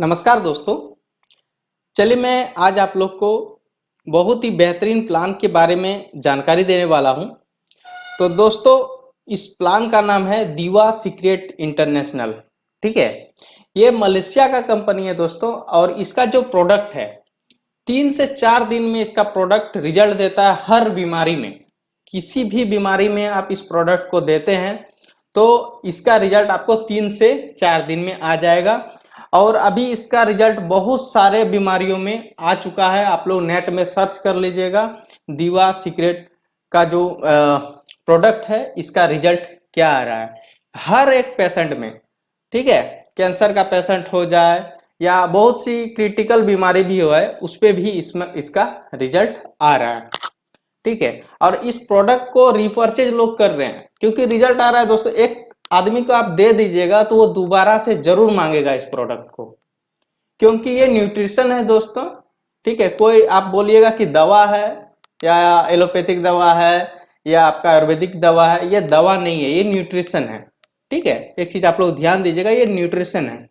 नमस्कार दोस्तों। चलिए मैं आज आप लोग को बहुत ही बेहतरीन प्लान के बारे में जानकारी देने वाला हूं। तो दोस्तों इस प्लान का नाम है दीवा सीक्रेट इंटरनेशनल। ठीक है, ये मलेशिया का कंपनी है दोस्तों, और इसका जो प्रोडक्ट है 3 से 4 दिन में इसका प्रोडक्ट रिजल्ट देता है। हर बीमारी में, किसी भी बीमारी में आप इस प्रोडक्ट को देते हैं तो इसका रिजल्ट आपको 3 से 4 दिन में आ जाएगा। और अभी इसका रिजल्ट बहुत सारे बीमारियों में आ चुका है। आप लोग नेट में सर्च कर लीजिएगा दीवा सीक्रेट का जो प्रोडक्ट है, इसका रिजल्ट क्या आ रहा है हर एक पेशेंट में। ठीक है, कैंसर का पेशेंट हो जाए या बहुत सी क्रिटिकल बीमारी भी हो है, उस पर भी इसमें इसका रिजल्ट आ रहा है। ठीक है, और इस प्रोडक्ट को रिपर्चेज लोग कर रहे हैं क्योंकि रिजल्ट आ रहा है दोस्तों। एक आदमी को आप दे दीजिएगा तो वो दोबारा से जरूर मांगेगा इस प्रोडक्ट को, क्योंकि ये न्यूट्रिशन है दोस्तों। ठीक है, कोई आप बोलिएगा कि दवा है या एलोपैथिक दवा है या आपका आयुर्वेदिक दवा है, ये दवा नहीं है, ये न्यूट्रिशन है। ठीक है, एक चीज आप लोग ध्यान दीजिएगा, ये न्यूट्रिशन है।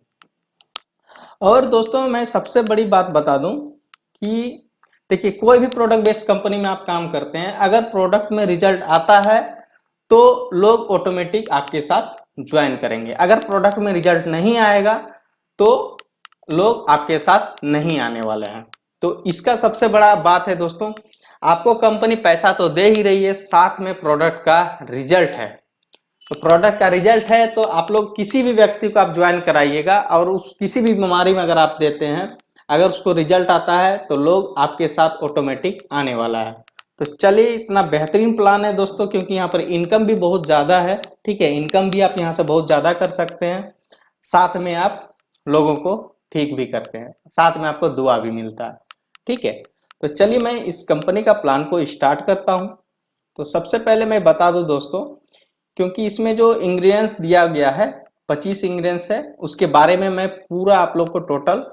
और दोस्तों मैं सबसे बड़ी बात बता दूं कि देखिए, कोई भी प्रोडक्ट बेस्ड कंपनी में आप काम करते हैं, अगर प्रोडक्ट में रिजल्ट आता है तो लोग ऑटोमेटिक आपके साथ ज्वाइन करेंगे। अगर प्रोडक्ट में रिजल्ट नहीं आएगा तो लोग आपके साथ नहीं आने वाले हैं। तो इसका सबसे बड़ा बात है दोस्तों, आपको कंपनी पैसा तो दे ही रही है, साथ में प्रोडक्ट का रिजल्ट है। तो प्रोडक्ट का रिजल्ट है तो आप लोग किसी भी व्यक्ति को आप ज्वाइन कराइएगा, और उस किसी भी बीमारी में अगर आप देते हैं, अगर उसको रिजल्ट आता है तो लोग आपके साथ ऑटोमेटिक आने वाला है। तो चलिए, इतना बेहतरीन प्लान है दोस्तों, क्योंकि यहाँ पर इनकम भी बहुत ज़्यादा है। ठीक है, इनकम भी आप यहाँ से बहुत ज़्यादा कर सकते हैं, साथ में आप लोगों को ठीक भी करते हैं, साथ में आपको दुआ भी मिलता है। ठीक है, तो चलिए मैं इस कंपनी का प्लान को स्टार्ट करता हूँ। तो सबसे पहले मैं बता दूं दोस्तों, क्योंकि इसमें जो इंग्रेडिएंट्स दिया गया है 25 इंग्रेडिएंट्स है, उसके बारे में मैं पूरा आप लोग को टोटल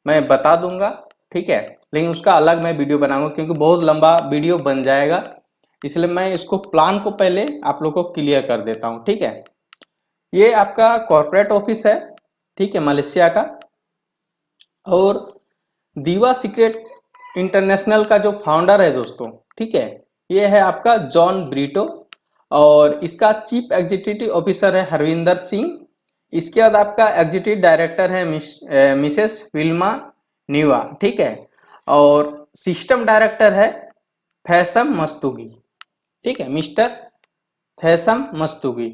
मैं बता दूंगा। ठीक है, लेकिन उसका अलग मैं वीडियो बनाऊंगा क्योंकि बहुत लंबा वीडियो बन जाएगा, इसलिए मैं इसको प्लान को पहले आप लोग को क्लियर कर देता हूं। ठीक है, ये आपका कॉर्पोरेट ऑफिस है, ठीक है, मलेशिया का। और दीवा सीक्रेट इंटरनेशनल का जो फाउंडर है दोस्तों, ठीक है, ये है आपका जॉन ब्रिटो, और इसका चीफ एग्जीक्यूटिव ऑफिसर है हरविंदर सिंह। इसके बाद आपका एग्जीक्यूटिव डायरेक्टर है मिसेस विल्मा न्यूआ। ठीक है, और सिस्टम डायरेक्टर है फैसम मस्तूगी। ठीक है, मिस्टर फैसम मस्तूगी।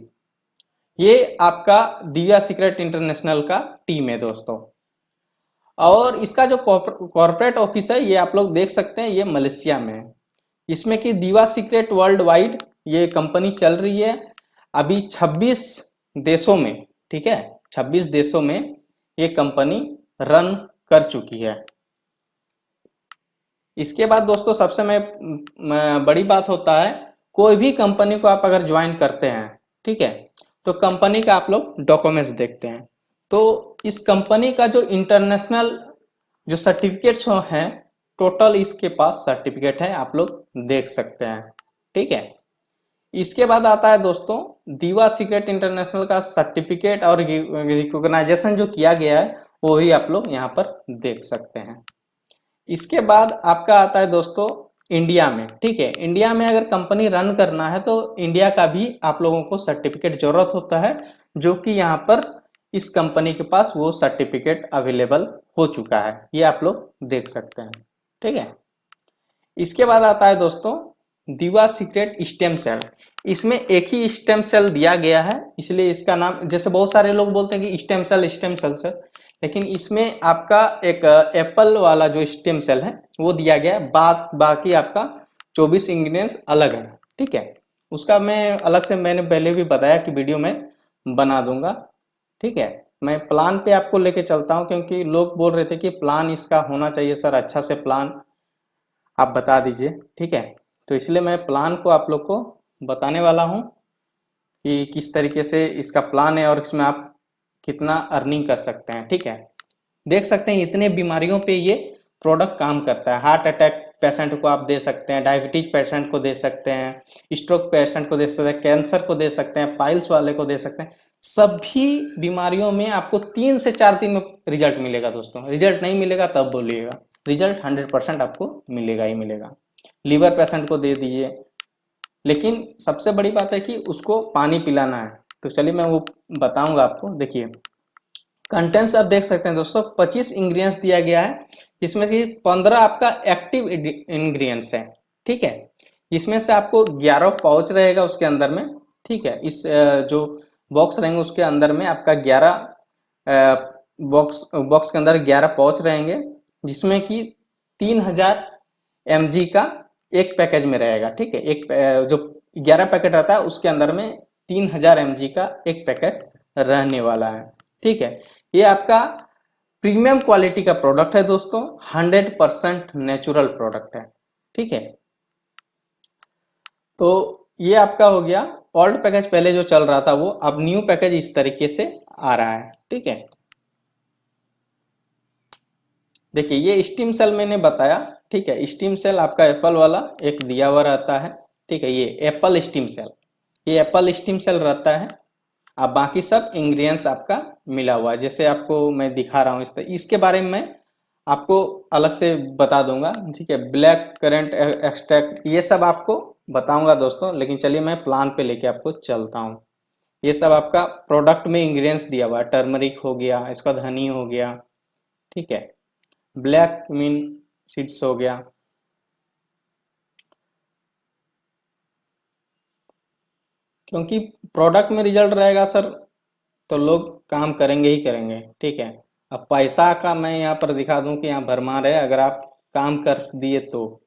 ये आपका दिव्या सीक्रेट इंटरनेशनल का टीम है दोस्तों। और इसका जो कॉर्पोरेट ऑफिस है, ये आप लोग देख सकते हैं, ये मलेशिया में है। इसमें कि दीवा सीक्रेट वर्ल्ड वाइड ये कंपनी चल रही है अभी 26 देशों में। ठीक है, 26 देशों में ये कंपनी रन कर चुकी है। इसके बाद दोस्तों सबसे बड़ी बात होता है, कोई भी कंपनी को आप अगर ज्वाइन करते हैं, ठीक है, तो कंपनी का आप लोग डॉक्यूमेंट्स देखते हैं। तो इस कंपनी का जो इंटरनेशनल जो सर्टिफिकेट्स हैं, टोटल इसके पास सर्टिफिकेट है, आप लोग देख सकते हैं। ठीक है, इसके बाद आता है दोस्तों दीवा सीक्रेट इंटरनेशनल का सर्टिफिकेट और रिकॉग्नाइजेशन जो किया गया है, वो भी आप लोग यहाँ पर देख सकते हैं। इसके बाद आपका आता है दोस्तों इंडिया में। ठीक है, इंडिया में अगर कंपनी रन करना है तो इंडिया का भी आप लोगों को सर्टिफिकेट जरूरत होता है, जो कि यहाँ पर इस कंपनी के पास वो सर्टिफिकेट अवेलेबल हो चुका है, ये आप लोग देख सकते हैं। ठीक है, इसके बाद आता है दोस्तों दीवा सीक्रेट स्टेम सेल। इसमें एक ही स्टेम सेल दिया गया है, इसलिए इसका नाम, जैसे बहुत सारे लोग बोलते हैं कि स्टेम सेल से, लेकिन इसमें आपका एक एप्पल वाला जो स्टेम सेल है वो दिया गया है। बाकी आपका 24 इंग्रेडिएंट्स अलग है। ठीक है, उसका मैं अलग से, मैंने पहले भी बताया कि वीडियो में बना दूंगा। ठीक है, मैं प्लान पे आपको लेके चलता हूँ, क्योंकि लोग बोल रहे थे कि प्लान इसका होना चाहिए सर, अच्छा से प्लान आप बता दीजिए। ठीक है, तो इसलिए मैं प्लान को आप लोग को बताने वाला हूँ कि किस तरीके से इसका प्लान है और इसमें आप कितना अर्निंग कर सकते हैं। ठीक है, देख सकते हैं इतने बीमारियों पे ये प्रोडक्ट काम करता है। हार्ट अटैक पेशेंट को आप दे सकते हैं, डायबिटीज पेशेंट को दे सकते हैं, स्ट्रोक पेशेंट को दे सकते हैं, कैंसर को दे सकते हैं, पाइल्स वाले को दे सकते हैं, सभी बीमारियों में आपको 3 से 4 दिन में रिजल्ट मिलेगा दोस्तों। रिजल्ट नहीं मिलेगा तब बोलिएगा, रिजल्ट 100% आपको मिलेगा ही मिलेगा। लीवर पेशेंट को दे दीजिए, लेकिन सबसे बड़ी बात है कि उसको पानी पिलाना है। तो चलिए मैं वो बताऊंगा आपको। देखिए कंटेंट्स आप देख सकते हैं दोस्तों, 25 इंग्रेडिएंट्स दिया गया है, इसमें से 15 आपका एक्टिव इंग्रेडिएंट्स है, ठीक है। इसमें से आपको 11 पाउच रहेगा उसके अंदर में, ठीक है। इस जो बॉक्स रहेंगे उसके अंदर में आपका 11 बॉक्स के अंदर 11 पाउच रहेंगे, जिसमें कि 3000 mg का एक पैकेज में रहेगा, ठीक है। एक जो 11 पैकेट रहता है उसके अंदर में 3000 mg का एक पैकेट रहने वाला है, ठीक है। ये आपका प्रीमियम क्वालिटी का प्रोडक्ट है दोस्तों, 100% नेचुरल प्रोडक्ट है, ठीक है। तो ये आपका हो गया ओल्ड पैकेज, पहले जो चल रहा था वो, अब न्यू पैकेज इस तरीके से आ रहा है, ठीक है। देखिए ये स्टीम सेल मैंने बताया, ठीक है। स्टीम सेल आपका एप्पल वाला एक दिया हुआ रहता है, ठीक है। ये एप्पल स्टीम सेल, ये एप्पल स्टीम सेल रहता है। अब बाकी सब इंग्रेडिएंट्स आपका मिला हुआ है, जैसे आपको मैं दिखा रहा हूँ इसके बारे में मैं आपको अलग से बता दूंगा, ठीक है। ब्लैक करंट एक्सट्रैक्ट ये सब आपको बताऊंगा दोस्तों, लेकिन चलिए मैं प्लान पे लेके आपको चलता हूँ। ये सब आपका प्रोडक्ट में इंग्रेडिएंट्स दिया हुआ है, टर्मरिक हो गया, इसका हनी हो गया, ठीक है। ब्लैक मीन सीड्स हो गया। क्योंकि प्रोडक्ट में रिजल्ट रहेगा सर, तो लोग काम करेंगे ही करेंगे, ठीक है। अब पैसा का मैं यहाँ पर दिखा दूं कि यहाँ भरमार है, अगर आप काम कर दिए तो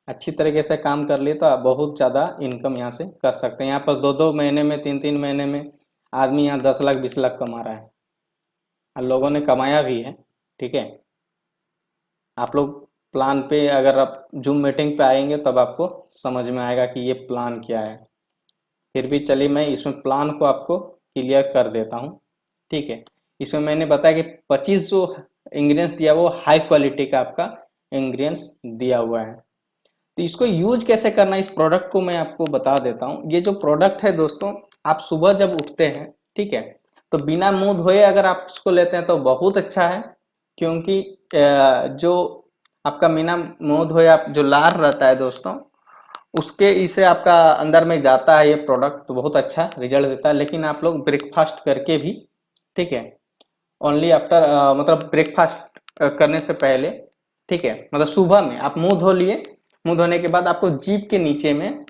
अच्छी तरीके से काम कर लिए तो आप बहुत ज़्यादा इनकम यहाँ से कर सकते हैं। यहाँ पर 2-2 महीने में, 3-3 महीने में आदमी यहाँ 10 लाख 20 लाख कमा रहा है, और लोगों ने कमाया भी है, ठीक है। आप लोग प्लान पे अगर आप जूम मीटिंग पे आएंगे तब आपको समझ में आएगा कि ये प्लान क्या है। फिर भी चलिए मैं इसमें प्लान को आपको क्लियर कर देता हूँ, ठीक है। इसमें मैंने बताया कि 25 जो इंग्रेडिएंट्स दिया वो हाई क्वालिटी का आपका इंग्रेडिएंट्स दिया हुआ है। तो इसको यूज कैसे करना है, इस प्रोडक्ट को मैं आपको बता देता हूँ। ये जो प्रोडक्ट है दोस्तों, आप सुबह जब उठते हैं, ठीक है, तो बिना मुंह धोए अगर आप इसको लेते हैं तो बहुत अच्छा है। क्योंकि जो आपका बिना मुंह धोए आप जो लार रहता है दोस्तों, उसके इसे आपका अंदर में जाता है ये प्रोडक्ट, तो बहुत अच्छा रिजल्ट देता है। लेकिन आप लोग ब्रेकफास्ट करके भी, ठीक है, ओनली आफ्टर मतलब ब्रेकफास्ट करने से पहले, ठीक है, मतलब सुबह में आप मुंह धो लिए, मुंह धोने के बाद आपको जीभ के नीचे में,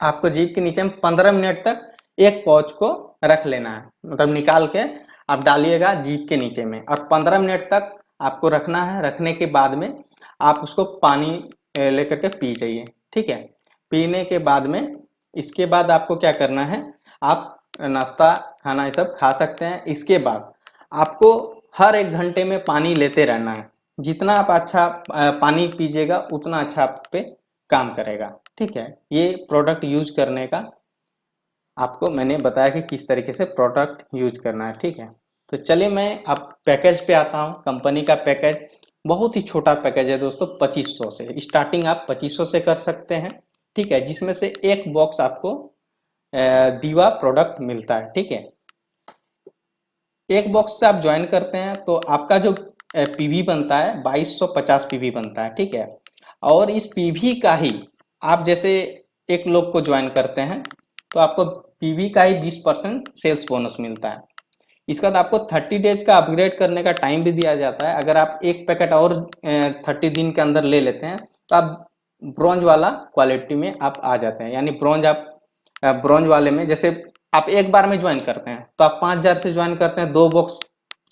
15 मिनट तक एक पाउच को रख लेना है, मतलब निकाल के आप डालिएगा जीभ के नीचे में, और 15 मिनट तक आपको रखना है। रखने के बाद में आप उसको पानी लेकर के पी जाइए, ठीक है। पीने के बाद में, इसके बाद आपको क्या करना है, आप नाश्ता खाना ये सब खा सकते हैं। इसके बाद आपको हर 1 घंटे में पानी लेते रहना है। जितना आप अच्छा पानी पीजिएगा उतना अच्छा आप पे काम करेगा, ठीक है। ये प्रोडक्ट यूज करने का आपको मैंने बताया कि किस तरीके से प्रोडक्ट यूज करना है, ठीक है। तो चलिए मैं अब पैकेज पे आता हूँ। कंपनी का पैकेज बहुत ही छोटा पैकेज है दोस्तों, 2500 से स्टार्टिंग आप 2500 से कर सकते हैं, ठीक है। जिसमें से एक बॉक्स आपको दीवा प्रोडक्ट मिलता है, ठीक है। एक बॉक्स से आप ज्वाइन करते हैं तो आपका जो पीवी बनता है 2250 पीवी बनता है, ठीक है। और इस पीवी का ही आप जैसे एक लोग को ज्वाइन करते हैं तो आपको पीवी का ही 20% सेल्स बोनस मिलता है। इसके बाद आपको 30 डेज का अपग्रेड करने का टाइम भी दिया जाता है। अगर आप एक पैकेट और 30 दिन के अंदर ले लेते हैं तो आप ब्रॉन्ज वाला क्वालिटी में आप आ जाते हैं। यानी ब्रॉन्ज आप ब्रॉन्ज वाले में, जैसे आप एक बार में ज्वाइन करते हैं तो आप 5000 से ज्वाइन करते हैं, 2 बॉक्स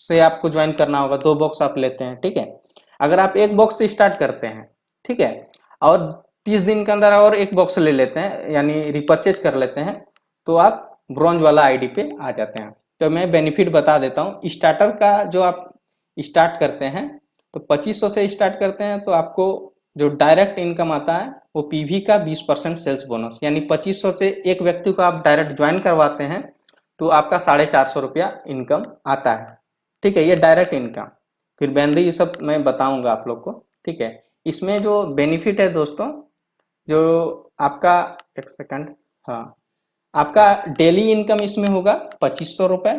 से आपको ज्वाइन करना होगा, 2 बॉक्स आप लेते हैं, ठीक है। अगर आप एक बॉक्स से स्टार्ट करते हैं, ठीक है, और 30 दिन के अंदर और एक बॉक्स ले लेते हैं, यानी रिपर्चेज कर लेते हैं, तो आप ब्रॉन्ज वाला आईडी पे आ जाते हैं। तो मैं बेनिफिट बता देता हूँ। स्टार्टर का जो आप स्टार्ट करते हैं तो 2500 से स्टार्ट करते हैं तो आपको जो डायरेक्ट इनकम आता है वो पीवी का 20% सेल्स बोनस, यानी 2500 से एक व्यक्ति को आप डायरेक्ट ज्वाइन करवाते हैं तो आपका 450 रुपया इनकम आता है, ठीक है। ये डायरेक्ट इनकम। फिर बैनरी ये सब मैं बताऊंगा आप लोग को, ठीक है। इसमें जो बेनिफिट है दोस्तों, जो आपका, एक सेकंड, हाँ, आपका डेली इनकम इसमें होगा 2500 रुपए,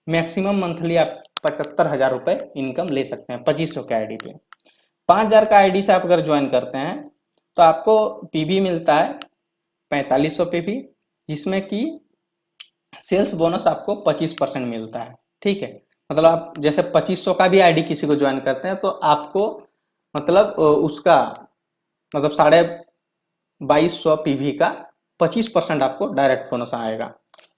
मैक्सिमम मंथली आप 75,000 रुपए इनकम ले सकते हैं 2500 के आईडी पे। 5000 का आईडी से आप अगर ज्वाइन करते हैं तो आपको पीवी मिलता है 4500 पीवी, जिसमें कि सेल्स बोनस आपको 25% मिलता है। ठीक है, मतलब आप जैसे 2500 का भी आईडी किसी को ज्वाइन करते हैं तो आपको मतलब उसका मतलब 2250 पीवी का 25% आपको डायरेक्ट बोनस आएगा।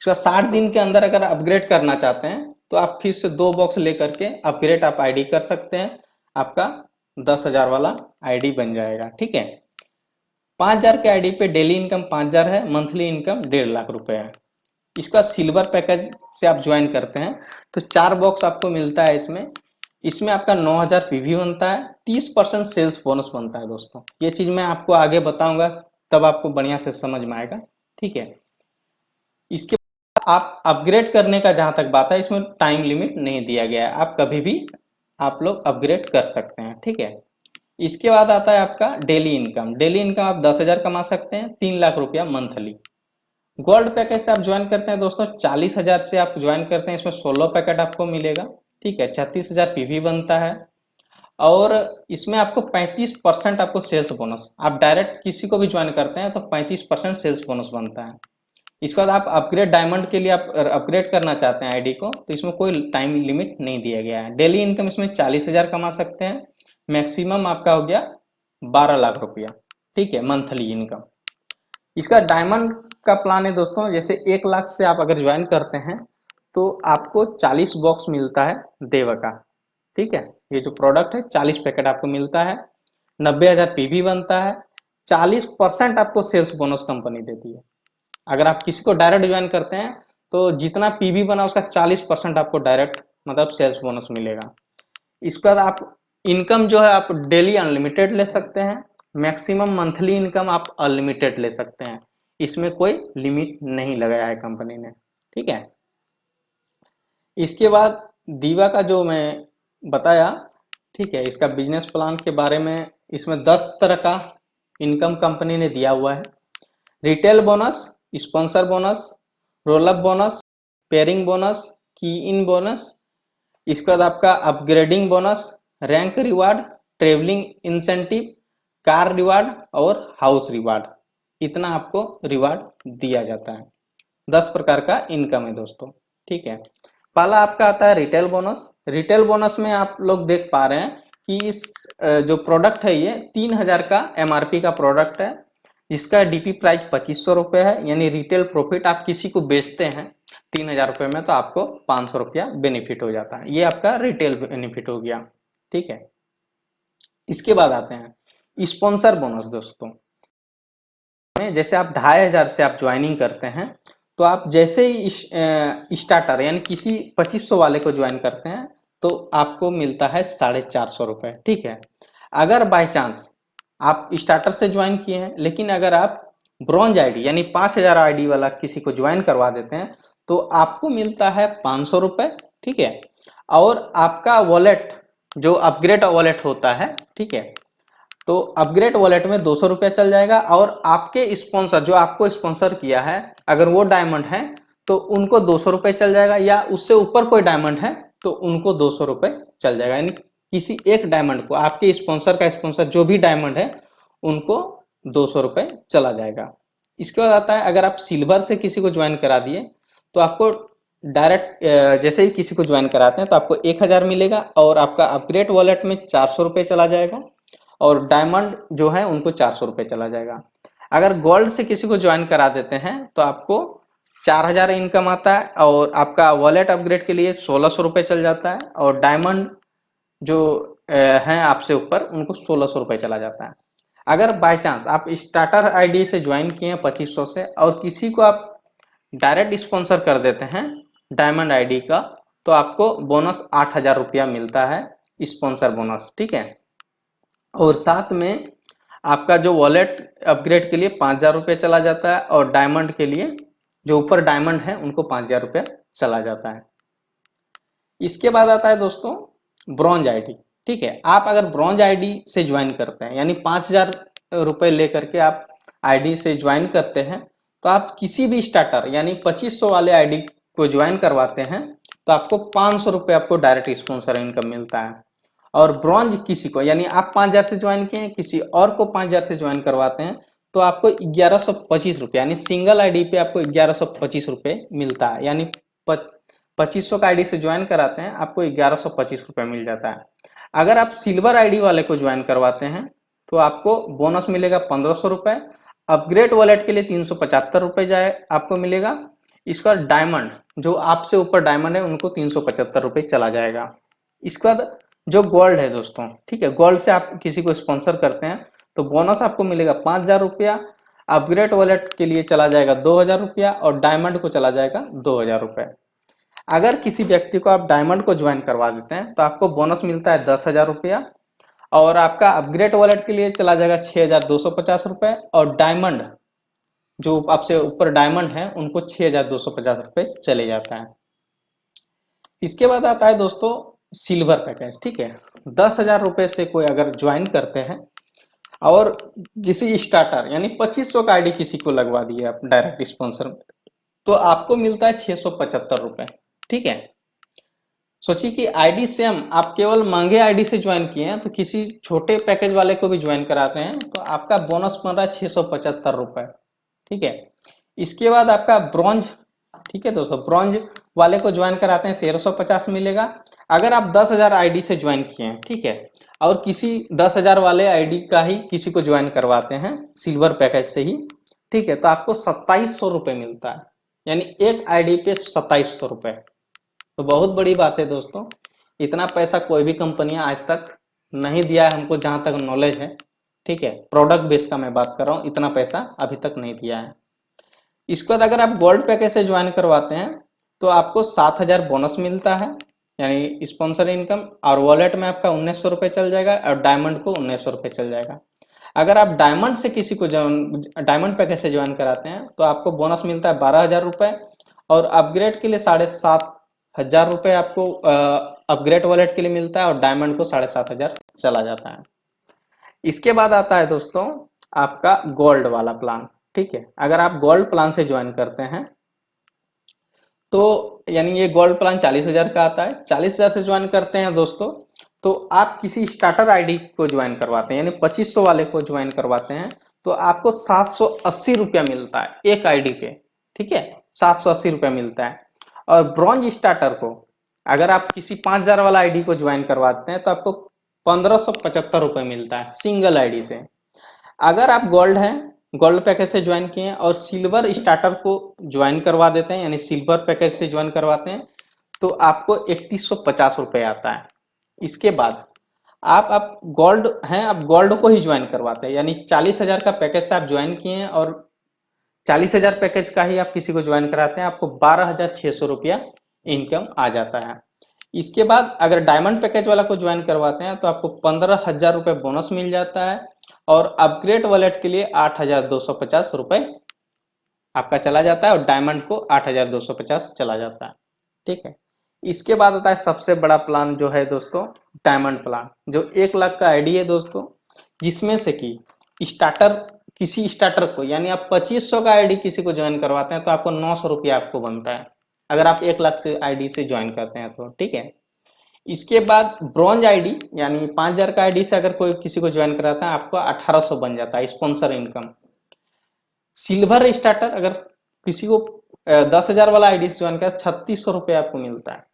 इसका 60 दिन के अंदर अगर अपग्रेड करना चाहते हैं तो आप फिर से 2 बॉक्स लेकर के अपग्रेड आप आईडी कर सकते हैं, आपका 10,000 वाला आईडी बन जाएगा। ठीक है, 5000 के आईडी पे डेली इनकम 5000 है, मंथली इनकम 1.5 लाख रुपए है। इसका सिल्वर पैकेज से आप ज्वाइन करते हैं तो 4 बॉक्स आपको मिलता है इसमें। इसमें आपका 9000 पीवी बनता है, 30% सेल्स बोनस बनता है दोस्तों। ये चीज मैं आपको आगे बताऊंगा, तब आपको बढ़िया से समझ में आएगा। ठीक है, इसके बाद आप अपग्रेड करने का जहां तक बात है, इसमें टाइम लिमिट नहीं दिया गया है, आप कभी भी आप लोग अपग्रेड कर सकते हैं। ठीक है, इसके बाद आता है आपका डेली इनकम। डेली इनकम आप 10,000 कमा सकते हैं, 3 लाख रुपया मंथली। गोल्ड पैकेज से आप ज्वाइन करते हैं दोस्तों, 40,000 से आप ज्वाइन करते हैं, इसमें 16 पैकेट आपको मिलेगा। ठीक है, 36,000 पीवी बनता है और इसमें आपको 35% आपको सेल्स बोनस, आप डायरेक्ट किसी को भी ज्वाइन करते हैं तो 35% सेल्स बोनस बनता है। इसके बाद आप अपग्रेड डायमंड के लिए आप अपग्रेड करना चाहते हैं आईडी को तो इसमें कोई टाइम लिमिट नहीं दिया गया है। डेली इनकम इसमें 40,000 कमा सकते हैं, मैक्सिमम आपका हो गया 12 लाख रुपया। ठीक है, मंथली इनकम। इसका डायमंड का प्लान है दोस्तों, जैसे 1 लाख से आप अगर ज्वाइन करते हैं तो आपको 40 बॉक्स मिलता है देव का। ठीक है, ये जो प्रोडक्ट है 40 पैकेट आपको मिलता है, 90,000 पीवी बनता है, 40% आपको सेल्स बोनस कंपनी देती है। अगर आप किसी को डायरेक्ट ज्वाइन करते हैं तो जितना पीवी बना उसका 40% आपको डायरेक्ट मतलब सेल्स बोनस मिलेगा। इसके बाद आप इनकम जो है आप डेली अनलिमिटेड ले सकते हैं, मैक्सिमम मंथली इनकम आप अनलिमिटेड ले सकते हैं, इसमें कोई लिमिट नहीं लगाया है कंपनी ने। ठीक है, इसके बाद दीवा का जो मैं बताया, ठीक है, इसका बिजनेस प्लान के बारे में, इसमें 10 तरह का इनकम कंपनी ने दिया हुआ है। Retail bonus, sponsor bonus, roll up bonus, pairing bonus, की इन बोनस, इसके बाद आपका upgrading bonus, rank reward, travelling incentive, car reward और हाउस रिवार्ड, इतना आपको रिवार्ड दिया जाता है। 10 प्रकार का इनकम है दोस्तों। ठीक है, पहला आपका आता है रिटेल बोनस। रिटेल बोनस में आप लोग देख पा रहे हैं कि इस जो प्रोडक्ट है ये 3,000 का एमआरपी का प्रोडक्ट है, इसका डीपी प्राइस 2500 रुपये है, यानी रिटेल प्रॉफिट आप किसी को बेचते हैं 3,000 रुपये में तो आपको 500 रुपया बेनिफिट हो जाता है, ये आपका रिटेल बेनिफिट हो गया। ठीक है, इसके बाद आते हैं स्पॉन्सर बोनस दोस्तों। जैसे आप 2,500 से आप ज्वाइनिंग करते हैं तो आप जैसे ही स्टार्टर यानी किसी 2500 वाले को ज्वाइन करते हैं तो आपको मिलता है 450 रुपये। ठीक है, अगर बाय चांस आप स्टार्टर से ज्वाइन किए हैं लेकिन अगर आप ब्रॉन्ज आईडी यानी 5,000 आईडी वाला किसी को ज्वाइन करवा देते हैं तो आपको मिलता है 500 रुपये। ठीक है, और आपका वॉलेट जो अपग्रेड वॉलेट होता है, ठीक है, तो अपग्रेड वॉलेट में 200 रुपया चल जाएगा और आपके स्पॉन्सर जो आपको स्पॉन्सर किया है अगर वो डायमंड है तो उनको 200 रुपये चल जाएगा, या उससे ऊपर कोई डायमंड है तो उनको 200 रुपये चल जाएगा, यानी किसी एक डायमंड को आपके स्पॉन्सर का स्पॉन्सर जो भी डायमंड है उनको 200 रुपये चला जाएगा। इसके बाद आता है अगर आप सिल्वर से किसी को ज्वाइन करा दिए तो आपको डायरेक्ट जैसे ही किसी को ज्वाइन कराते हैं तो आपको 1,000 मिलेगा और आपका अपग्रेड वॉलेट में 400 रुपये चला जाएगा और डायमंड जो है उनको 400 रुपये चला जाएगा। अगर गोल्ड से किसी को ज्वाइन करा देते हैं तो आपको 4,000 इनकम आता है और आपका वॉलेट अपग्रेड के लिए 1,600 रुपये चल जाता है और डायमंड जो हैं आपसे ऊपर उनको 1,600 रुपये चला जाता है। अगर बाय चांस आप स्टार्टर आईडी से ज्वाइन किए हैं 2500 से और किसी को आप डायरेक्ट स्पॉन्सर कर देते हैं डायमंड आईडी का तो आपको बोनस 8,000 रुपया मिलता है, स्पॉन्सर बोनस। ठीक है, और साथ में आपका जो वॉलेट अपग्रेड के लिए 5,000 रुपये चला जाता है और डायमंड के लिए जो ऊपर डायमंड है उनको 5,000 रुपया चला जाता है। इसके बाद आता है दोस्तों ब्रॉन्ज आईडी। ठीक है, आप अगर ब्रॉन्ज आईडी से ज्वाइन करते हैं यानी 5,000 रुपये लेकर के आप आईडी से ज्वाइन करते हैं तो आप किसी भी स्टार्टर यानी 2500 वाले आईडी को ज्वाइन करवाते हैं तो आपको 500 रुपये आपको डायरेक्ट स्पॉन्सर इनकम मिलता है। और ब्रॉन्ज किसी को यानी आप 5000 से ज्वाइन किए हैं, किसी और को 5000 से ज्वाइन करवाते हैं तो आपको 1125 रुपये यानी सिंगल आईडी पे आपको 1125 रुपये मिलता है। यानी 2500 का आईडी से ज्वाइन कराते हैं आपको 1125 रुपये मिल जाता है। अगर आप सिल्वर आईडी वाले को ज्वाइन करवाते हैं तो आपको बोनस मिलेगा 1500 रुपये। अपग्रेड वॉलेट के लिए 375 रुपये जाए आपको मिलेगा। इसके बाद डायमंड, जो आपसे ऊपर डायमंड है उनको 375 रुपये चला जाएगा। इसके बाद जो गोल्ड है दोस्तों, ठीक है, गोल्ड से आप किसी को स्पॉन्सर करते हैं तो बोनस आपको मिलेगा 5000 रुपया। अपग्रेड वॉलेट के लिए चला जाएगा 2000 रुपया और डायमंड को चला जाएगा 2000 रुपये। अगर किसी व्यक्ति को आप डायमंड को ज्वाइन करवा देते हैं तो आपको बोनस मिलता है 10,000 रुपया और आपका अपग्रेड वॉलेट के लिए चला जाएगा 6250 रुपये और डायमंड, जो आपसे ऊपर डायमंड है उनको 6250 रुपये चले जाता है। इसके बाद आता है दोस्तों सिल्वर पैकेज, ठीक है। 10,000 रुपये से कोई अगर ज्वाइन करते हैं और किसी स्टार्टर यानी 2500 का आईडी किसी को लगवा दिए आप डायरेक्ट स्पॉन्सर में तो आपको मिलता है 675 रुपये, ठीक है। सोचिए कि आईडी सेम, आप केवल महंगे आईडी से ज्वाइन किए हैं तो किसी छोटे पैकेज वाले को भी ज्वाइन कराते हैं तो आपका बोनस बन रहा है 675 रुपये, ठीक है। इसके बाद आपका ब्रॉन्ज, ठीक है दोस्तों, ब्रॉन्ज वाले को ज्वाइन कराते हैं 1350 मिलेगा। अगर आप 10,000 आईडी से ज्वाइन किए हैं, ठीक है, और किसी 10,000 वाले आईडी का ही किसी को ज्वाइन करवाते हैं सिल्वर पैकेज से ही, ठीक है, तो आपको 2700 रुपये मिलता है। यानी एक आईडी पे 2700 रुपये, तो बहुत बड़ी बात है दोस्तों। इतना पैसा कोई भी कंपनियां आज तक नहीं दिया है हमको, जहां तक नॉलेज है, ठीक है। प्रोडक्ट बेस का मैं बात कर रहा हूँ, इतना पैसा अभी तक नहीं दिया है। इसके बाद अगर आप गोल्ड पैकेज से ज्वाइन करवाते हैं तो आपको 7000 बोनस मिलता है यानी स्पॉन्सर इनकम, और वॉलेट में आपका 1900 रुपये चल जाएगा और डायमंड को 1900 रुपये चल जाएगा। अगर आप डायमंड से किसी को डायमंड पैकेज से ज्वाइन कराते हैं तो आपको बोनस मिलता है 12,000 रुपये और अपग्रेड के लिए 7,500 रुपये आपको अपग्रेड वॉलेट के लिए मिलता है और डायमंड को 7,500 चला जाता है। इसके बाद आता है दोस्तों आपका गोल्ड वाला प्लान, ठीक है। अगर आप गोल्ड प्लान से ज्वाइन करते हैं तो यानी ये गोल्ड प्लान 40,000 का आता है। 40,000 से ज्वाइन करते हैं दोस्तों तो आप किसी स्टार्टर आईडी को ज्वाइन करवाते हैं यानी 2500 वाले को ज्वाइन करवाते हैं तो आपको 780 रुपया मिलता है एक आईडी पे, ठीक है, 780 रुपया मिलता है। और ब्रॉन्ज स्टार्टर को अगर आप किसी 5000 वाला आईडी को ज्वाइन करवाते हैं तो आपको 1575 रुपये मिलता है सिंगल आईडी से। अगर आप गोल्ड हैं, गोल्ड पैकेज से ज्वाइन किए हैं और सिल्वर स्टार्टर को ज्वाइन करवा देते हैं यानी सिल्वर पैकेज से ज्वाइन करवाते हैं तो आपको 3150 रुपये आता है। इसके बाद आप गोल्ड हैं, आप गोल्ड को ही ज्वाइन करवाते हैं यानी 40,000 का पैकेज से आप ज्वाइन किए हैं और 40,000 पैकेज का ही आप किसी को ज्वाइन कराते हैं, आपको 12,600 रुपया इनकम आ जाता है। इसके बाद अगर डायमंड पैकेज वाला को ज्वाइन करवाते हैं तो आपको 15,000 रुपये बोनस मिल जाता है और अपग्रेड वॉलेट के लिए 8,250 रुपये आपका चला जाता है और डायमंड को 8,250 चला जाता है, ठीक है। इसके बाद आता है सबसे बड़ा प्लान जो है दोस्तों डायमंड प्लान, जो 1 लाख का आईडी है दोस्तों, जिसमें से कि स्टार्टर, किसी स्टार्टर को यानी आप 2500 का आईडी किसी को ज्वाइन करवाते हैं तो आपको 900 रुपया आपको बनता है अगर आप 1 लाख से आईडी से ज्वाइन करते हैं तो, ठीक है। इसके बाद ब्रॉन्ज आईडी यानी 5000 का आईडी से अगर कोई किसी को ज्वाइन कराता है आपको 1800 बन जाता है स्पॉन्सर इनकम। सिल्वर स्टार्टर अगर किसी को 10,000 वाला आईडी से ज्वाइन कर 3600 रुपये आपको मिलता है।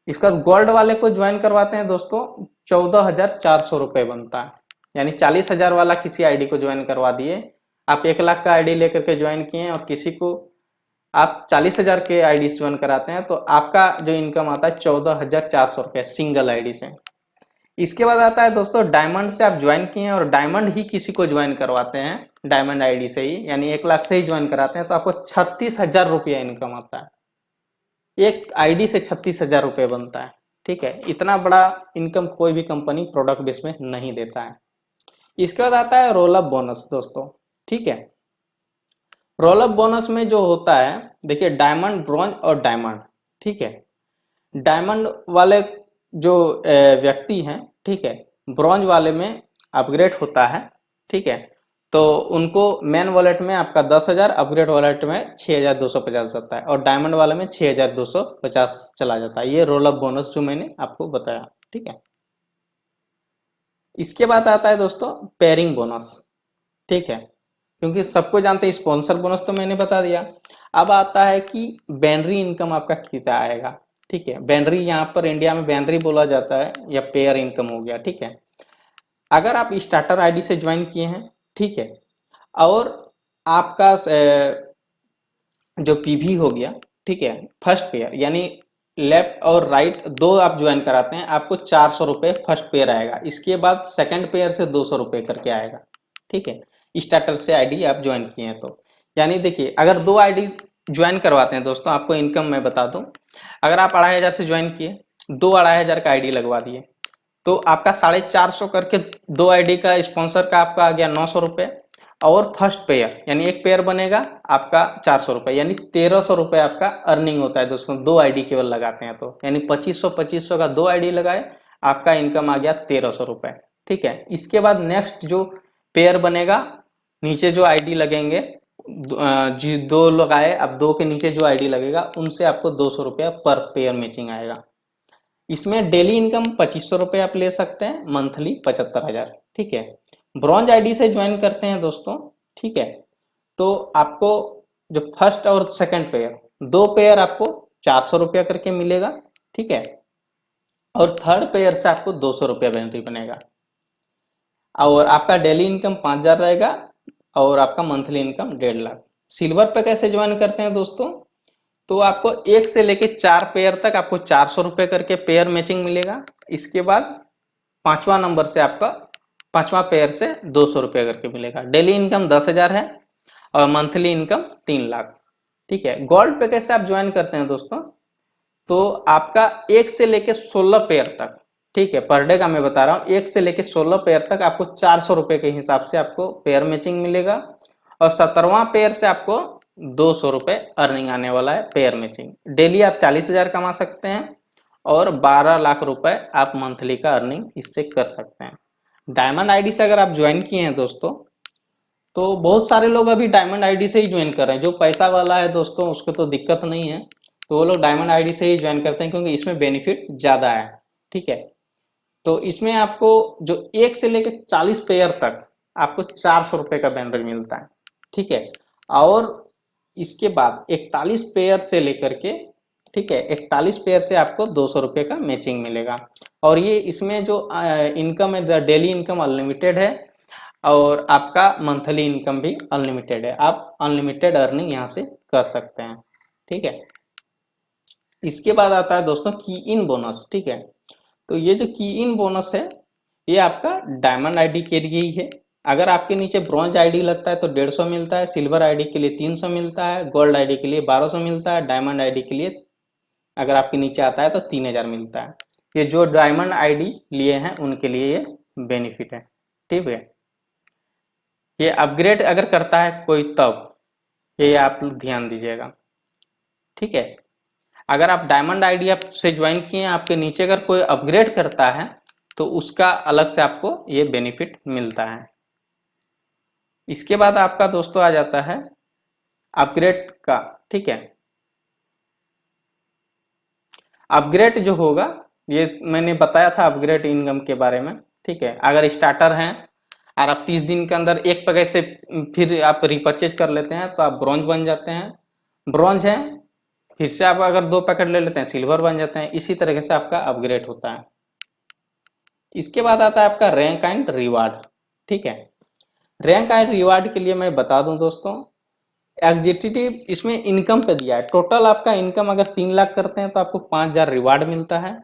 इसके बाद गोल्ड वाले को ज्वाइन करवाते हैं दोस्तों 14,400 रुपये बनता है यानी 40,000 वाला किसी आईडी को ज्वाइन करवा दिए, आप 1 लाख का आईडी लेकर के ज्वाइन किए और किसी को आप 40,000 के आईडी से ज्वाइन कराते हैं तो आपका जो इनकम आता है 14,400 रुपये सिंगल आईडी से। इसके बाद आता है दोस्तों डायमंड से आप ज्वाइन किए हैं और डायमंड ही किसी को ज्वाइन करवाते हैं डायमंड आईडी से ही यानी 1 लाख से ही ज्वाइन कराते हैं तो आपको 36,000 रुपया इनकम आता है। एक आईडी से 36,000 रुपये बनता है, ठीक है। इतना बड़ा इनकम कोई भी कंपनी प्रोडक्ट बेस में नहीं देता है। इसके बाद आता है रोल अप बोनस दोस्तों, ठीक है। रोल अप बोनस में जो होता है देखिए डायमंड, ब्रॉन्ज और डायमंड, ठीक है। डायमंड वाले जो व्यक्ति हैं, ठीक है, ब्रॉन्ज वाले में अपग्रेड होता है, ठीक है, तो उनको मेन वॉलेट में आपका 10,000, अपग्रेड वॉलेट में 6,250 जाता है और डायमंड वाले में 6,250 चला जाता है। ये रोल अप बोनस जो मैंने आपको बताया, ठीक है। इसके बाद आता है दोस्तों पेयरिंग बोनस, ठीक है, क्योंकि सबको जानते हैं स्पॉन्सर बोनस तो मैंने बता दिया। अब आता है कि बैनरी इनकम आपका कितना आएगा, ठीक है। बैनरी यहाँ पर इंडिया में बैनरी बोला जाता है या पेयर इनकम हो गया, ठीक है। अगर आप स्टार्टर आईडी से ज्वाइन किए हैं, ठीक है, और आपका जो पीवी हो गया, ठीक है, फर्स्ट पेयर यानी लेफ्ट और राइट दो आप ज्वाइन कराते हैं, आपको 400 रुपये फर्स्ट पेयर आएगा। इसके बाद सेकंड पेयर से 200 रुपये करके आएगा, ठीक है, स्टार्टर से आईडी आप ज्वाइन किए हैं तो। यानी देखिए अगर दो आईडी ज्वाइन करवाते हैं दोस्तों, आपको इनकम मैं बता दूं, अगर आप 2,500 से ज्वाइन किए, दो 2,500 का आईडी लगवा दिए, तो आपका 450 करके दो आईडी का स्पॉन्सर का आपका आ गया 900 रुपये, और फर्स्ट पेयर यानी एक पेयर बनेगा आपका 400 रुपये, यानी 1,300 रुपये आपका अर्निंग होता है दोस्तों, दो आईडी केवल लगाते हैं तो। यानी 2500 का दो आईडी लगाए, आपका इनकम आ गया 1,300 रुपये, ठीक है। इसके बाद नेक्स्ट जो पेयर बनेगा, नीचे जो आईडी लगेंगे, जी दो लगाए, अब दो के नीचे जो आईडी लगेगा उनसे आपको 200 रुपया पर पेयर मैचिंग आएगा। इसमें डेली इनकम 2,500 रुपये आप ले सकते हैं, मंथली 75,000, ठीक है। ब्रॉन्ज आईडी से ज्वाइन करते हैं दोस्तों, ठीक है, तो आपको जो फर्स्ट और सेकंड पेयर, दो पेयर आपको 400 रुपया करके मिलेगा, ठीक है, और थर्ड पेयर से आपको 200 रुपया बेनिफिट बनेगा, और आपका डेली इनकम 5,000 रहेगा और आपका मंथली इनकम 1,50,000। सिल्वर पे कैसे ज्वाइन करते हैं दोस्तों, तो आपको एक से लेके 4 पेयर तक आपको 400 रुपये करके पेयर मैचिंग मिलेगा। इसके बाद पांचवा नंबर से आपका पांचवा पेयर से 200 रुपये करके मिलेगा। डेली इनकम 10,000 है और मंथली इनकम 3,00,000, ठीक है। गोल्ड पे कैसे आप ज्वाइन करते हैं दोस्तों, तो आपका एक से लेके 16 पेयर तक, ठीक है, पर डे का मैं बता रहा हूँ, एक से लेके 16 पेयर तक आपको 400 रुपये के हिसाब से आपको पेयर मैचिंग मिलेगा, और 17वां पेयर से आपको 200 रुपये अर्निंग आने वाला है पेयर मैचिंग। डेली आप 40,000 कमा सकते हैं और 12 लाख रुपए आप मंथली का अर्निंग इससे कर सकते हैं। डायमंड आईडी से अगर आप ज्वाइन किए हैं दोस्तों, तो बहुत सारे लोग अभी डायमंड आईडी से ही ज्वाइन कर रहे हैं। जो पैसा वाला है दोस्तों उसको तो दिक्कत नहीं है, तो वो लोग डायमंड आईडी से ही ज्वाइन करते हैं क्योंकि इसमें बेनिफिट ज़्यादा है, ठीक है। तो इसमें आपको जो 1 से लेकर 40 पेयर तक आपको 400 रुपये का बैनर मिलता है, ठीक है, और इसके बाद 41 पेयर से लेकर के, ठीक है, 41 पेयर से आपको 200 रुपये का मैचिंग मिलेगा। और ये इसमें जो इनकम है, डेली इनकम अनलिमिटेड है और आपका मंथली इनकम भी अनलिमिटेड है, आप अनलिमिटेड अर्निंग यहाँ से कर सकते हैं, ठीक है। इसके बाद आता है दोस्तों की इन बोनस, ठीक है। तो ये जो की इन बोनस है ये आपका डायमंड आईडी के लिए ही है। अगर आपके नीचे ब्रॉन्ज आईडी लगता है तो 150 मिलता है, सिल्वर आईडी के लिए 300 मिलता है, गोल्ड आईडी के लिए 1200 मिलता है, डायमंड आईडी के लिए अगर आपके नीचे आता है तो 3,000 मिलता है। ये जो डायमंड आईडी लिए हैं उनके लिए ये बेनिफिट है, ठीक है। ये अपग्रेड अगर करता है कोई तब ये आप ध्यान दीजिएगा, ठीक है। अगर आप डायमंड आईडी आप से ज्वाइन किए हैं, आपके नीचे अगर कोई अपग्रेड करता है तो उसका अलग से आपको ये बेनिफिट मिलता है। इसके बाद आपका दोस्तों आ जाता है अपग्रेड का, ठीक है। अपग्रेड जो होगा ये मैंने बताया था अपग्रेड इनकम के बारे में, ठीक है। अगर स्टार्टर हैं और आप 30 दिन के अंदर एक पैकेज से फिर आप रिपर्चेज कर लेते हैं तो आप ब्रॉन्ज बन जाते हैं, ब्रॉन्ज है फिर से आप अगर 2 पैकेट ले लेते हैं सिल्वर बन जाते हैं। इसी तरीके से आपका अपग्रेड होता है। इसके बाद आता है आपका रैंक एंड रिवार्ड, ठीक है। रैंक एंड रिवार्ड के लिए मैं बता दूं दोस्तों, एग्जीक्यूटिव इसमें इनकम पे दिया है। टोटल आपका इनकम अगर 3,00,000 करते हैं तो आपको 5,000 रिवार्ड मिलता है।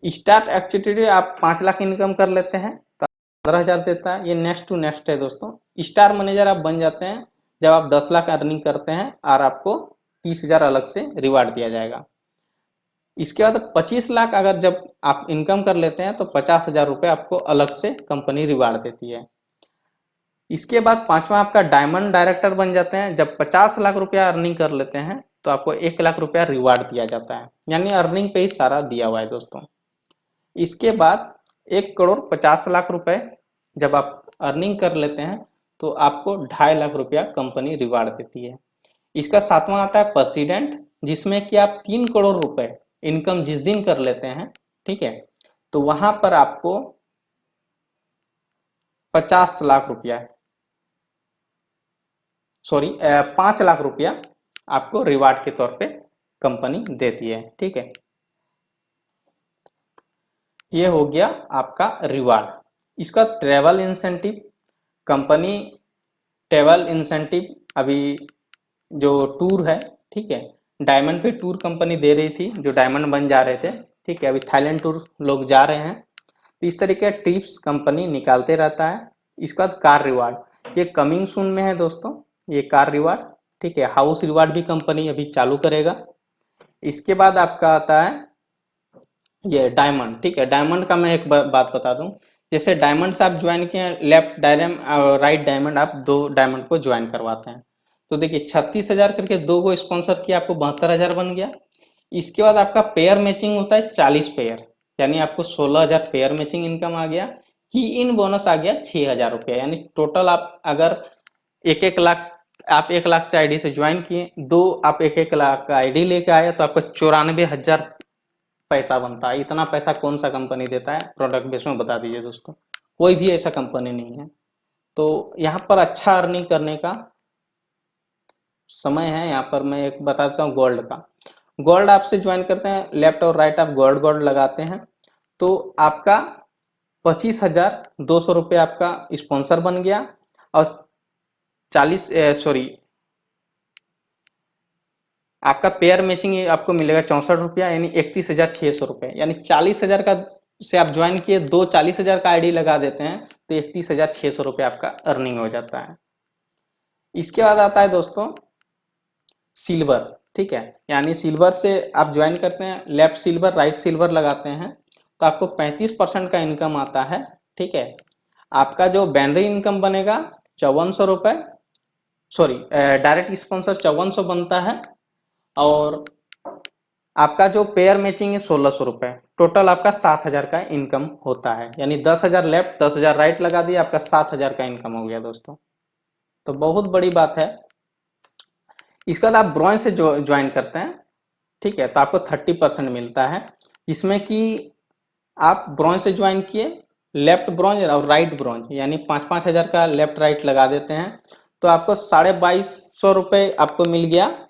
स्टार एग्जीक्यूटिव आप 5,00,000 इनकम कर लेते हैं तो 15,000 देता है। ये नेक्स्ट टू नेक्स्ट है दोस्तों। स्टार मैनेजर आप बन जाते हैं जब आप 10,00,000 अर्निंग करते हैं और आपको 30,000 अलग से रिवार्ड दिया जाएगा। इसके बाद 25,00,000 अगर जब आप इनकम कर लेते हैं तो 50,000 रुपये आपको अलग से कंपनी रिवार्ड देती है। इसके बाद पांचवा आपका डायमंड डायरेक्टर बन जाते हैं। जब 50,00,000 रुपया अर्निंग कर लेते हैं तो आपको 1,00,000 रुपया रिवार्ड दिया जाता है, यानी अर्निंग पे ही सारा दिया हुआ है दोस्तों। इसके बाद 1,50,00,000 रुपए जब आप अर्निंग कर लेते हैं तो आपको 2.5 लाख रुपया कंपनी रिवार्ड देती है। इसका सातवां आता है प्रेसिडेंट, जिसमें कि आप 3 करोड़ रुपए इनकम जिस दिन कर लेते हैं, ठीक है, तो वहां पर आपको 50 लाख रुपया, सॉरी 5 लाख रुपया आपको रिवार्ड के तौर पे कंपनी देती है। ठीक है, ये हो गया आपका रिवार्ड। इसका travel incentive, company travel incentive अभी जो टूर है, ठीक है, डायमंड पे टूर कंपनी दे रही थी, जो डायमंड बन जा रहे थे, ठीक है, अभी थाईलैंड टूर लोग जा रहे हैं, तो इस तरीके ट्रिप्स कंपनी निकालते रहता है। इसका कार रिवार्ड, ये कमिंग सून में है दोस्तों, ये कार रिवार्ड, ठीक है, हाउस रिवार्ड भी कंपनी अभी चालू करेगा। इसके बाद आपका आता है ये डायमंड, ठीक है, डायमंड का मैं एक बात बता दूं, जैसे डायमंड से आप ज्वाइन किए, लेफ्ट डायमंड और राइट डायमंड, आप 2 डायमंड को ज्वाइन करवाते हैं, तो देखिए 36,000 करके 2 को स्पॉन्सर किया, आपको 72,000 बन गया। इसके बाद आपका पेयर मैचिंग होता है 40 पेयर, यानी आपको 16,000 पेयर मैचिंग इनकम आ गया। की इन बोनस आ गया 6,000 रुपया, यानी टोटल आप अगर 1-1 लाख, आप 1 लाख से आईडी से ज्वाइन किए, 2 आप 1-1 लाख का आईडी लेके आए, तो आपको 94,000 पैसा बनता है। इतना पैसा कौन सा कंपनी देता है प्रोडक्ट बेस में, बता दीजिए दोस्तों, कोई भी ऐसा कंपनी नहीं है। तो यहाँ पर अच्छा अर्निंग करने का समय है। यहाँ पर मैं एक बताता हूँ गोल्ड का। गोल्ड आपसे ज्वाइन करते हैं, लेफ्ट और राइट आप गोल्ड गोल्ड लगाते हैं, तो आपका 25,200 रुपये आपका स्पॉन्सर बन गया, और 40 सॉरी आपका पेयर मैचिंग आपको मिलेगा 64 रुपया, यानी 31,600 रुपये, यानी 40,000 का से आप ज्वाइन किए, 40,000 का आईडी लगा देते हैं, तो 31,600 रुपये आपका अर्निंग हो जाता है। इसके बाद आता है दोस्तों सिल्वर, ठीक है, यानी सिल्वर से आप ज्वाइन करते हैं, लेफ्ट सिल्वर राइट सिल्वर लगाते हैं, तो आपको 35% का इनकम आता है। ठीक है, आपका जो बैनरी इनकम बनेगा 5400 रुपये, सॉरी डायरेक्ट स्पॉन्सर 5400 बनता है, और आपका जो पेयर मैचिंग है 1600 रुपये, टोटल आपका 7,000 का इनकम होता है, यानी 10,000 लेफ्ट 10,000 राइट लगा दिया, आपका 7,000 का इनकम हो गया दोस्तों। तो बहुत बड़ी बात है। इसके बाद आप ब्रॉन्ज से ज्वाइन करते हैं, ठीक है, तो आपको 30% मिलता है, इसमें कि आप ब्रॉन्ज से ज्वाइन किए, लेफ्ट ब्रॉन्ज और राइट ब्रॉन्ज, यानी 5-5 हज़ार का लेफ्ट राइट लगा देते हैं, तो आपको 2250 रुपये आपको मिल गया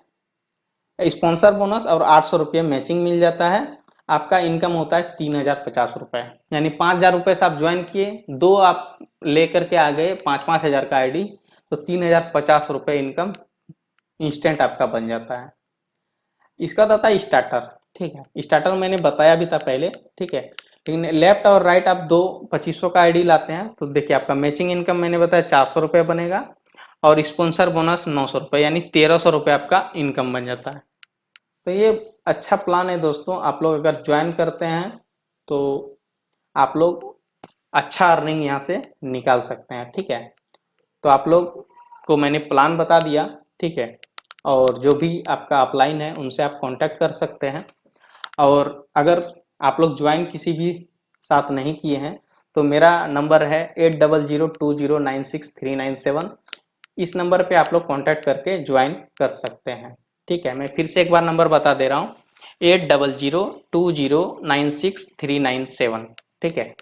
स्पॉन्सर बोनस, और 800 रुपये मैचिंग मिल जाता है। आपका इनकम होता है 3,050 रुपये, यानी 5,000 रुपये से आप ज्वाइन किए, 2 आप लेकर के आ गए 5-5 हज़ार का आईडी, तो 3,050 रुपये इनकम इंस्टेंट आपका बन जाता है। इसका आता है स्टार्टर, ठीक है, स्टार्टर मैंने बताया भी था पहले, ठीक है, लेकिन लेफ्ट और राइट आप 2 2500 का आईडी लाते हैं, तो देखिए आपका मैचिंग इनकम मैंने बताया 400 रुपये बनेगा, और स्पॉन्सर बोनस 900 रुपये, यानी 1,300 रुपये आपका इनकम बन जाता है। तो ये अच्छा प्लान है दोस्तों, आप लोग अगर ज्वाइन करते हैं तो आप लोग अच्छा अर्निंग यहाँ से निकाल सकते हैं। ठीक है, तो आप लोग को मैंने प्लान बता दिया, ठीक है, और जो भी आपका अपलाइन है उनसे आप कांटेक्ट कर सकते हैं, और अगर आप लोग ज्वाइन किसी भी साथ नहीं किए हैं, तो मेरा नंबर है 8002096397, इस नंबर पे आप लोग कांटेक्ट करके ज्वाइन कर सकते हैं। ठीक है, मैं फिर से एक बार नंबर बता दे रहा हूँ, 8002096397। ठीक है,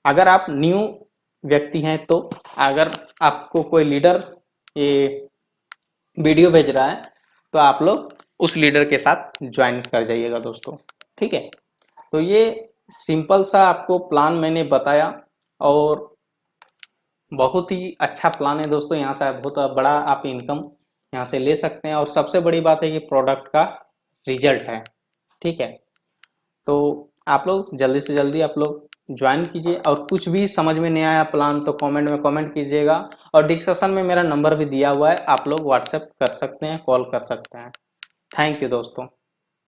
अगर आप न्यू व्यक्ति हैं, तो अगर आपको कोई लीडर ये वीडियो भेज रहा है, तो आप लोग उस लीडर के साथ ज्वाइन कर जाइएगा दोस्तों। ठीक है, तो ये सिंपल सा आपको प्लान मैंने बताया, और बहुत ही अच्छा प्लान है दोस्तों, यहाँ से बहुत बड़ा आप इनकम यहाँ से ले सकते हैं, और सबसे बड़ी बात है कि प्रोडक्ट का रिजल्ट है। ठीक है, तो आप लोग जल्दी से जल्दी आप लोग ज्वाइन कीजिए, और कुछ भी समझ में नहीं आया प्लान तो कमेंट में कमेंट कीजिएगा, और डिस्क्रिप्शन में मेरा नंबर भी दिया हुआ है, आप लोग व्हाट्सएप कर सकते हैं, कॉल कर सकते हैं। थैंक यू दोस्तों।